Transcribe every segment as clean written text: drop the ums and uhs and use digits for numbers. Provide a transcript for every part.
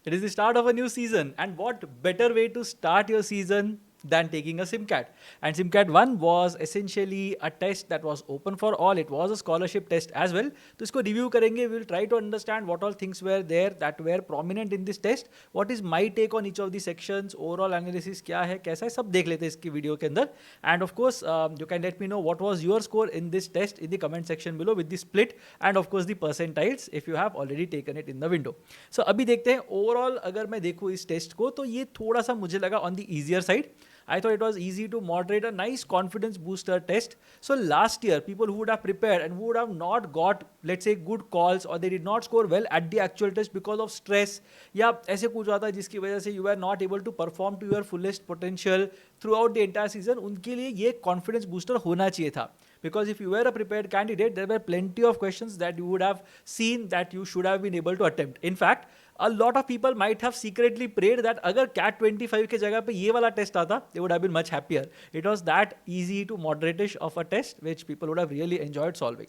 It is the start of a new season, and what better way to start your season than taking a SimCat? And SimCat 1 was essentially a test that was open for all. It was a scholarship test as well. तो इसको review करेंगे. We will try to understand what all things were there that were prominent in this test. What is my take on each of the sections? Overall analysis क्या है, कैसा है, सब देख लेते हैं इसकी वीडियो के अंदर. And of course, you can let me know what was your score in this test in the comment section below with the split and of course the percentiles if you have already taken it in the window. So अभी देखते हैं overall अगर मैं देखूँ इस test को तो ये थोड़ा सा मुझे लगा on the easier side. I thought it was easy to moderate a nice confidence booster test. So last year, people who would have prepared and who would have not got, let's say, good calls or they did not score well at the actual test because of stress या ऐसे कुछ हुआ था जिसकी वजह से you were not able to perform to your fullest potential throughout the entire season, उनके लिए ये confidence booster होना चाहिए था. Because if you were a prepared candidate, there were plenty of questions that you would have seen that you should have been able to attempt. In fact, a lot of people might have secretly prayed that अगर CAT 25 के जगह पे ये वाला test आता, they would have been much happier. It was that easy to moderate-ish of a test which people would have really enjoyed solving.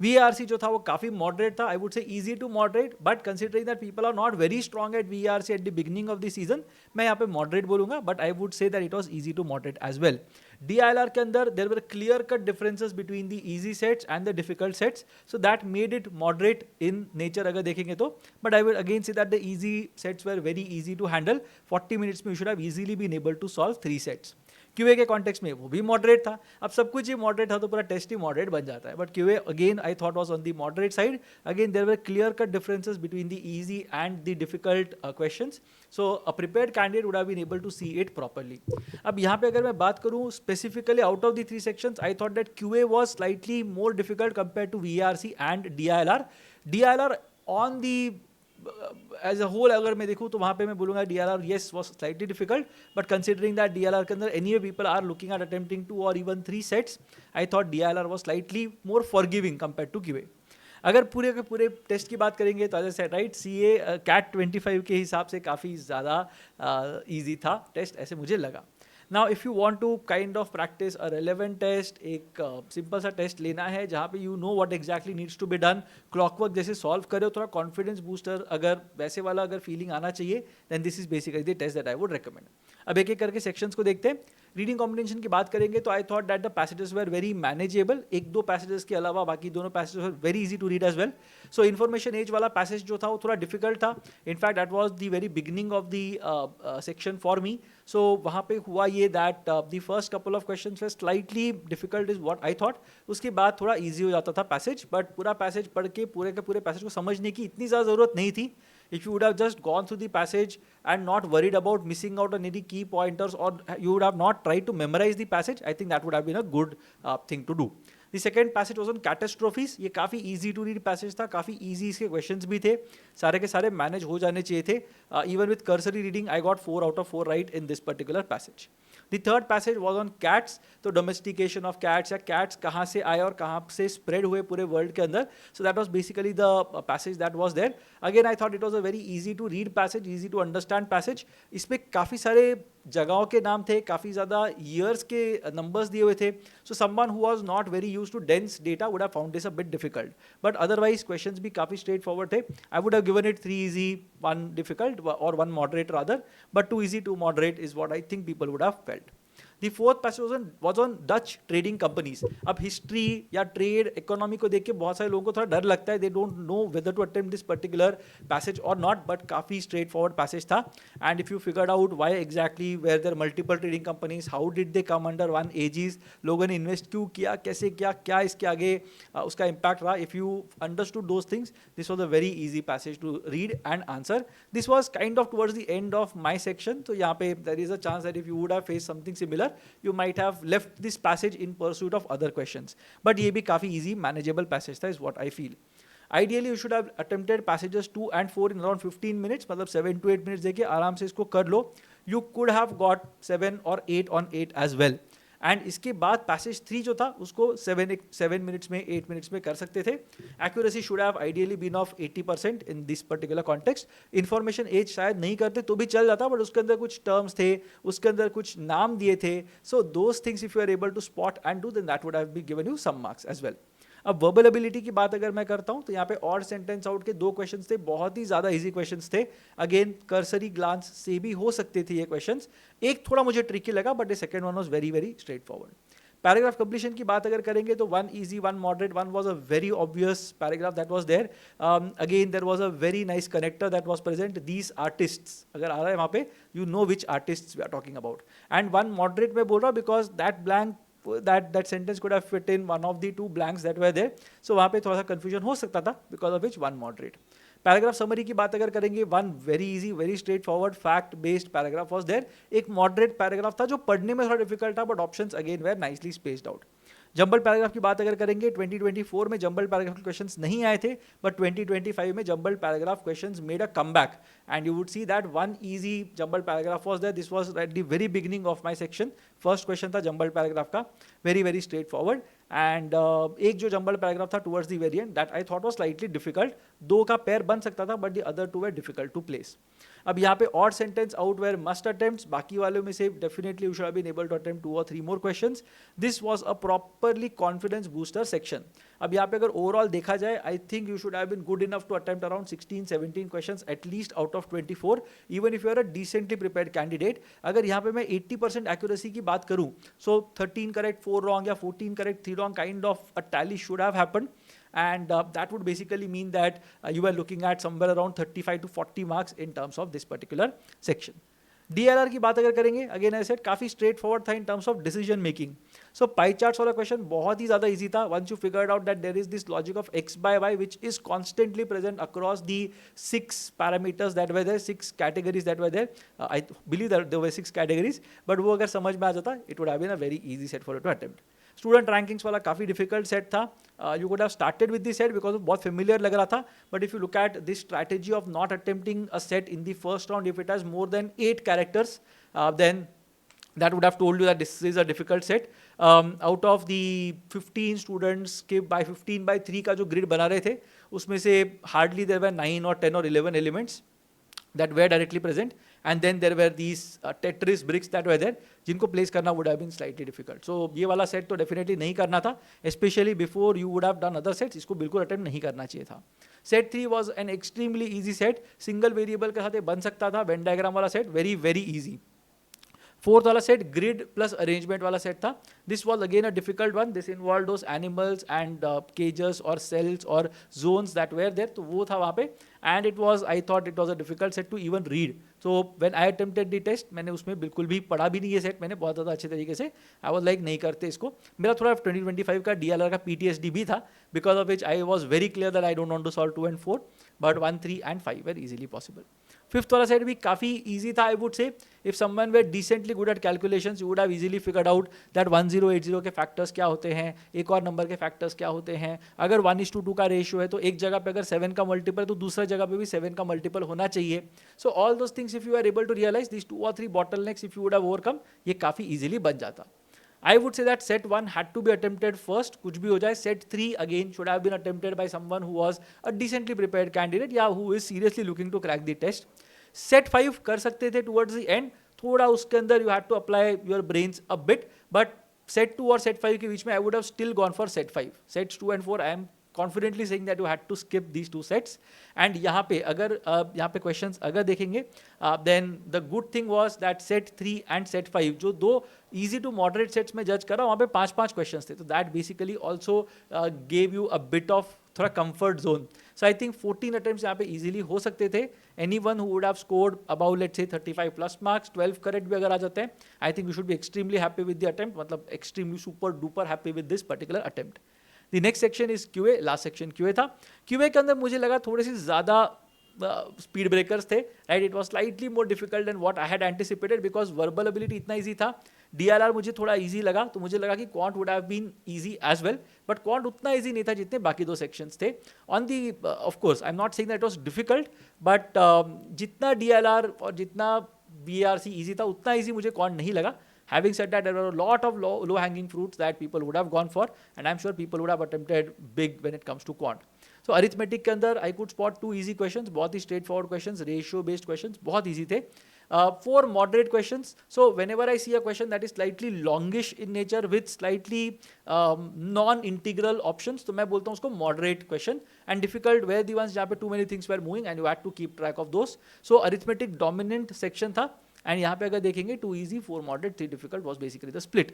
VARC जो था वो काफ़ी moderate था, I would say easy to moderate, but considering that people are not very strong at VARC at the beginning of the season, मैं यहाँ पे moderate बोलूँगा, but I would say that it was easy to moderate as well. DILR के अंदर there were clear cut differences between the easy sets and the difficult sets, so that made it moderate in nature अगर देखेंगे तो, but I will again say that the easy sets were very easy to handle. 40 minutes में you should have easily been able to solve 3 sets. QA के context में वो भी moderate था. अब सब कुछ ही मॉडरेट था तो पूरा टेस्ट ही मॉडरेट बन जाता है. But QA again I thought was on the moderate side. Again there were clear cut differences between the easy and the difficult questions. So a prepared candidate would have been able to see it properly. अब यहाँ पे अगर मैं बात करूँ specifically out of the 3 sections, I thought that QA was slightly more difficult compare to VRC and DILR. DILR on the edge a whole अगर मैं देखूँ तो वहाँ पे मैं बोलूँगा DLR yes was slightly difficult, but considering that DLR के अंदर anyway people are looking at attempting 2 or even 3 sets, I thought DLR was slightly more forgiving compared to QA. अगर पूरे के पूरे टेस्ट की बात करेंगे तो एज राइट CA CAT 25 के हिसाब से काफ़ी ज़्यादा ईजी था टेस्ट, ऐसे मुझे लगा. Now if you want to kind of practice a relevant test, एक सिंपल सा टेस्ट लेना है जहाँ पे you know what exactly needs to be done, clockwork जैसे सॉल्व करो, थोड़ा कॉन्फिडेंस बूस्टर अगर वैसे वाला अगर फीलिंग आना चाहिए, then this is basically the test that I would recommend. अब एक एक करके सेक्शंस को देखते हैं. रीडिंग कॉम्बिनेशन की बात करेंगे तो I thought that the passages were very manageable. एक दो पैसेजेस के अलावा बाकी दोनों passages were very easy to read as well. So information age वाला पैसेज जो था वो थोड़ा डिफिकल्ट था. In fact that was the very beginning of the section for me. So वहाँ पे हुआ ये that the first couple of questions were slightly difficult is what I thought. उसके बाद थोड़ा ईजी हो जाता था पैसेज, बट पूरा पैसेज पढ़ के पूरे के पूरे पैसेज को समझने की इतनी ज़्यादा ज़रूरत नहीं थी. If you would have just gone through the passage and not worried about missing out on any key pointers, or you would have not tried to memorize the passage, I think that would have been a good thing to do. The second passage was on catastrophes. ये काफ़ी easy to read passage था, काफ़ी easy इसके questions भी थे, सारे के सारे manage हो जाने चाहिए थे. Even with cursory reading, I got 4 out of 4 right in this particular passage. The third passage was on cats. तो domestication of cats या cats कहाँ से आए और कहाँ से spread हुए पूरे world के अंदर. So that was basically the passage that was there. Again, I thought it was a very easy to read passage, easy to understand passage. इसमें काफ़ी सारे जगहों के नाम थे, काफ़ी ज़्यादा years के numbers दिए हुए थे. So someone who was not very used to dense data would have found this a bit difficult. But otherwise questions भी काफ़ी straightforward थे. I would have given it 3 easy, 1 difficult or 1 moderate rather. But 2 easy, 2 moderate is what I think people would have felt. The fourth passage was on Dutch trading companies. अब history या trade economy को देख के बहुत सारे लोगों को थोड़ा डर लगता है. They don't know whether to attempt this particular passage or not, but काफ़ी straightforward passage था. And if you figured out why exactly were there multiple trading companies, how did they come under one aegis, लोगों ने invest क्यों किया, कैसे किया, क्या इसके आगे उसका impact रहा, if you understood those things, this was a very easy passage to read and answer. This was kind of towards the end of my section, तो यहाँ पे there is a chance that if you would have faced something similar, you might have left this passage in pursuit of other questions. But ये भी काफ़ी easy, manageable passage था is what I feel. Ideally, you should have attempted passages 2 and 4 in around 15 minutes, मतलब 7 to 8 minutes देके आराम से इसको कर लो. You could have got 7 or 8 on 8 as well. And इसके बाद पैसेज 3 जो था उसको 7 मिनट्स में 8 मिनट्स में कर सकते थे. Accuracy should have ideally been of 80% in this particular context. Information as शायद नहीं करते तो भी चल जाता, बट उसके अंदर कुछ टर्म्स थे, उसके अंदर कुछ नाम दिए थे. So those things if you are able to spot and do, then that would have be given you some marks as well. अब वर्बल एबिलिटी की बात अगर मैं करता हूं तो यहाँ पे ऑड सेंटेंस आउट के 2 क्वेश्चंस थे, बहुत ही ज्यादा इजी क्वेश्चंस थे। अगेन कर्सरी ग्लांस से भी हो सकते थे ये क्वेश्चंस, एक थोड़ा मुझे ट्रिकी लगा but the second one was very very straight forward. Paragraph completion की बात अगर करेंगे तो one easy, one moderate, one was a very obvious paragraph that was there. Again there was a very nice connector that was present, these artists अगर आ रहा है वहां पे, you know which artists we are talking about. And one moderate में बोल रहा हूं because that blank that sentence could have fit in one of the 2 blanks that were there, so वहां पे थोड़ा सा confusion हो सकता था, because of which one moderate। Paragraph summary की बात अगर करेंगे, one very easy very straight forward fact based paragraph was there. एक मॉडरेट पैराग्राफ था जो पढ़ने में थोड़ा डिफिकल्ट था but options again were nicely spaced out. Jumble paragraph की बात अगर करेंगे, 2024 में जंबल पैराग्राफ के क्वेश्चंस नहीं आए थे बट 2025 में jumble paragraph questions made a comeback and you would see that one easy jumble paragraph was there. This was at the very beginning of my section, first question था jumble paragraph का, very very straight forward. And एक जो jumble paragraph था towards the variant that I thought was slightly difficult, 2 का pair बन सकता था but the other 2 were difficult to place. अब यहाँ पे odd sentence out were must attempts, बाकी वालों में से definitely you should have been able to attempt 2 or 3 more questions. This was a properly confidence booster section. अब यहाँ पे अगर ओवरऑल देखा जाए, I think you should have been good enough to attempt around 16-17 questions at least out of 24, even if you are a decently prepared candidate. अगर यहाँ पे मैं 80% एक्यूरेसी की बात करूँ, सो 13 करेक्ट 4 रॉन्ग या 14 correct 3 wrong kind of a tally should have happened, and that would basically mean that you are looking at somewhere around 35 to 40 marks in terms of this particular section. DLR की बात अगर करेंगे, again I said काफी straight forward था in terms of decision making. So pie charts वाला question बहुत ही ज्यादा इजी था once you figured out that there is this logic of x by y which is constantly present across the 6 parameters that were there, 6 categories that were there. I believe that there were 6 categories, but वो अगर समझ में आ जाता, it would have been a very easy set for you to attempt. Student rankings वाला काफी difficult set था, you could have started with this set because बहुत फेमिलियर लग रहा था, but if you look at this strategy of not attempting a set in the first round if it has more than 8 characters, then that would have told you that this is a difficult set. Out of the 15 students के by 15 by 3 का जो grid बना रहे थे, उसमें से hardly there were 9 or 10 or 11 elements that were directly present, and then there were these Tetris bricks that were there, जिनको place करना would have been slightly difficult. So ये वाला set तो definitely नहीं करना था, especially before you would have done other sets, इसको बिल्कुल attempt नहीं करना चाहिए था। Set 3 was an extremely easy set, single variable के साथ ये बन सकता था, Venn diagram वाला set, very very easy। Fourth वाला सेट ग्रिड प्लस अरेंजमेंट वाला सेट था, this was again a difficult one, this involve those animals and cages और सेल्स और जोन्स दैट वेयर देयर, तो वो था वहाँ पे, and it was I thought it was a difficult set to even read. So when I attempted the test, मैंने उसमें बिल्कुल भी पढ़ा भी नहीं ये सेट, मैंने बहुत ज़्यादा अच्छे तरीके से, आई वॉज लाइक नहीं करते इसको। मेरा थोड़ा 2025 का DLR का PTSD भी था, because of which I was very clear that I don't want to solve 2 and 4, but 1, 3 and 5 were easily possible. Fifth वाला सेट भी काफी इजी था, I would say if someone were decently good at calculations you would have easily figured out that 1080 के factors क्या होते हैं, एक और नंबर के फैक्टर्स क्या होते हैं। अगर 1:2 का रेशियो है तो एक जगह पे अगर 7 का मल्टीपल है तो दूसरा जगह पे भी 7 का मल्टीपल होना चाहिए। So all those things if you are able to realise this 2 or 3 bottlenecks if you would have overcome, ये काफी इजीली बन जाता। I would say that set 1 had to be attempted first, कुछ भी हो जाए। Set 3 again should have been attempted by someone who was a decently prepared candidate या who is seriously looking to crack the test. Set 5 कर सकते थे towards the end, थोड़ा उसके अंदर you had to apply your brains a bit, but set 2 और set 5 के बीच में I would have still gone for set 5. Sets 2 and 4 I am confidently saying that you had to skip these 2 sets. And यहाँ पे अगर यहाँ पे questions अगर देखेंगे, then the good thing was that set 3 and set 5 जो 2 easy to moderate sets में judge करा, वहाँ पे 5-5 questions थे, तो that basically also gave you a bit of थोड़ा comfort zone. So I think 14 attempts यहाँ पे easily हो सकते थे. Anyone who would have scored about let's say 35 plus marks, 12 correct भी अगर आ जाते हैं, I think you should be extremely happy with the attempt, मतलब extremely super duper happy with this particular attempt. The next section is QA, last section QA था। QA के अंदर मुझे लगा थोड़े से ज़्यादा स्पीड ब्रेकर्स थे, right. It was slightly more difficult than what I had anticipated because verbal ability इतना ईजी था। DLR मुझे थोड़ा ईजी लगा, तो मुझे लगा कि quant would have been easy as well, but quant उतना ईजी नहीं था जितने बाकी 2 सेक्शंस थे। On the of course I am not saying that it was difficult, but जितना DLR और जितना BRC ईजी था उतना ईजी मुझे क्वांट नहीं लगा। Having said that, there were a lot of low hanging fruits that people would have gone for, and I'm sure people would have attempted big when it comes to quant. So arithmetic के अंदर I could spot 2 easy questions, बहुत ही straightforward questions, ratio based questions, बहुत easy थे. 4 moderate questions. So whenever I see a question that is slightly longish in nature with slightly non-integral options, तो मैं बोलता हूँ उसको moderate question. And difficult were the ones जहाँ पे too many things were moving and you had to keep track of those. So arithmetic dominant section था. And यहाँ पे अगर देखेंगे 2 easy 4 moderate 3 difficult was basically the split.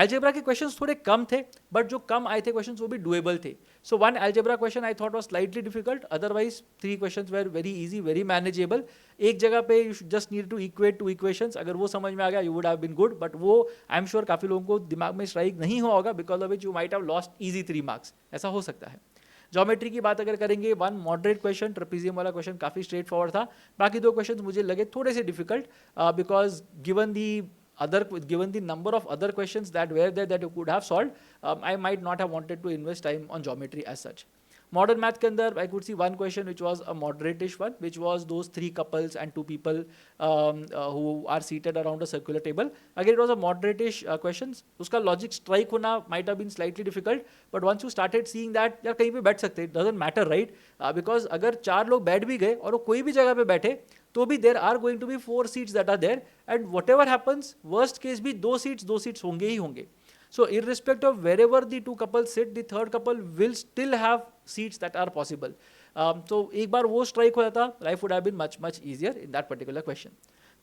Algebra के questions थोड़े कम थे, बट जो कम आए थे questions वो भी doable थे. So one algebra question I thought was slightly difficult, otherwise 3 questions were very easy, very manageable. एक जगह पे you just need to equate 2 equations, अगर वो समझ में आ गया you would have been good, but वो I am sure काफ़ी लोगों को दिमाग में strike नहीं हुआ होगा, because of which you might have lost easy 3 marks. ऐसा हो सकता है. ज्योमेट्री की बात अगर करेंगे, 1 मॉडरेट क्वेश्चन, ट्रेपेजियम वाला क्वेश्चन काफ़ी स्ट्रेट फॉरवर्ड था. बाकी 2 क्वेश्चन मुझे लगे थोड़े से difficult, because given the number of other questions that were there that you could have solved, I might not have wanted to invest time on geometry as such. Modern math के अंदर I could see one question which was a moderate-ish one, which was those 3 couples and 2 people who are seated around a circular table. Again, it was a moderate-ish questions. उसका logic strike होना might have been slightly difficult, but once you started seeing that यार कहीं पे बैठ सकते, it doesn't matter, right? Because अगर 4 लोग बैठ भी गए और वो कोई भी जगह पे बैठे तो भी there are going to be 4 seats that are there, and whatever happens, worst case भी 2 seats होंगे ही होंगे. So irrespective of wherever the 2 couples sit, the third couple will still have seats that are possible. So एक बार वो strike हो जाता, life would have been much easier in that particular question.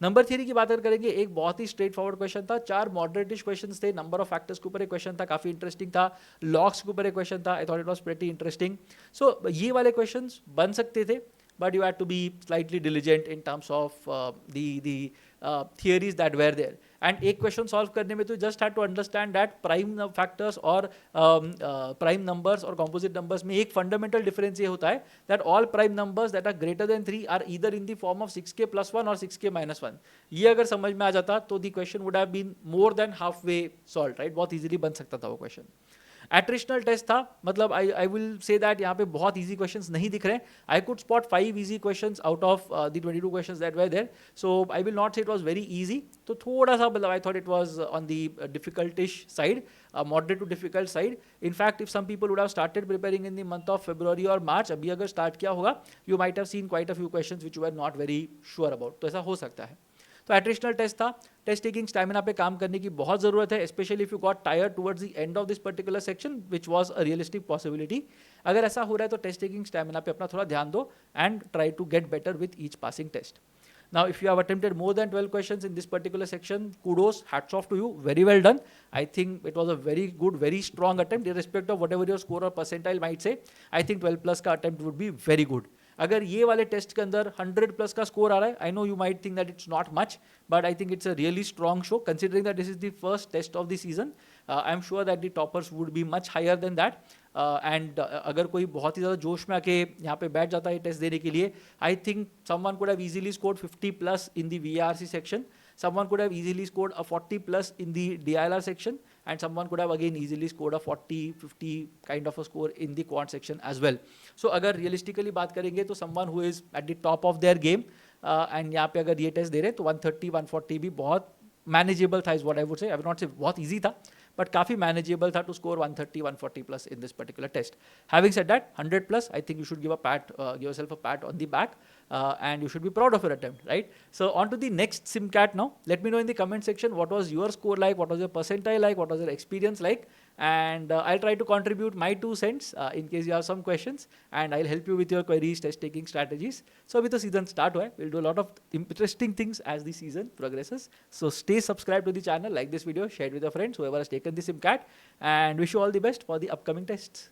Number 3 की बात अगर करेंगे, एक बहुत ही स्ट्रेट फॉरवर्ड क्वेश्चन था. 4 मॉडरेटिश क्वेश्चंस थे. नंबर ऑफ फैक्टर्स के ऊपर एक क्वेश्चन था, काफी इंटरेस्टिंग था. लॉग्स के ऊपर एक क्वेश्चन था. I thought it was pretty interesting. So ये वाले क्वेश्चंस बन सकते थे, but you had to be slightly diligent in terms of the theories that were there. And एक क्वेश्चन सॉल्व करने में तो just had to understand that prime factors और प्राइम नंबर्स और कॉम्पोजिट नंबर्स में एक फंडामेंटल डिफरेंस ये होता है that all prime numbers that are greater than 3 are either in the form of 6k+1 और 6k-1. ये अगर समझ में आ जाता तो the question would have been more than half way solve, right? बहुत इजीली बन सकता था वो क्वेश्चन. एट्रिशनल टेस्ट था, मतलब आई विल से दैट यहाँ पे बहुत इजी क्वेश्चंस नहीं दिख रहे हैं. I could spot 5 easy questions out of the 22 questions that were there, so I will not say it was very easy. तो थोड़ा सा मतलब I thought it was on the difficultish side, moderate to difficult side. In fact if some people would have started preparing in the month of February और March, अभी अगर start किया होगा, you might have seen quite a few questions which you were not very sure about. तो ऐसा हो सकता है. तो एट्रिशनल टेस्ट था. टेस्ट टेकिंग स्टैमिना पे काम करने की बहुत ज़रूरत है, specially if you got tired towards the end of this particular section which was a realistic possibility. अगर ऐसा हो रहा है तो टेस्ट टेकिंग स्टैमिना पे अपना थोड़ा ध्यान दो and try to get better with each passing test. Now, if you have attempted more than 12 questions in this particular section, kudos, hats off to you, very well done. I think it was a very good, very strong attempt, irrespective of whatever your score or percentile might say. I think 12 plus का attempt would be very good. अगर ये वाले test के अंदर 100 plus का score आ रहा है, I know you might think that it's not much, but I think it's a really strong show considering that this is the first test of the season. I am sure that the toppers would be much higher than that. And अगर कोई बहुत ही ज़्यादा जोश में आके यहाँ पे बैठ जाता है टेस्ट देने के लिए, I think someone could have easily scored 50 plus in the VARC section. Someone could have easily scored a 40 plus in the DILR section, and someone could have again easily scored a 40, 50 kind of a score in the quant section as well. So अगर realistically बात करेंगे तो someone who is at the top of their game and यहाँ पे अगर ये test दे रहे तो 130, 140 भी बहुत manageable था, is what I would say. I would not say बहुत easy था, but काफ़ी manageable था to score 130, 140 plus in this particular test. Having said that, 100 plus, I think you should give yourself a pat on the back, and you should be proud of your attempt, right? So on to the next SimCat now. Let me know in the comment section what was your score like, what was your percentile like, what was your experience like, and I'll try to contribute my 2 cents in case you have some questions, and I'll help you with your queries, test taking strategies. So with the season start, we'll do a lot of interesting things as the season progresses. So stay subscribed to the channel, like this video, share it with your friends, whoever has taken the SimCat, and wish you all the best for the upcoming tests.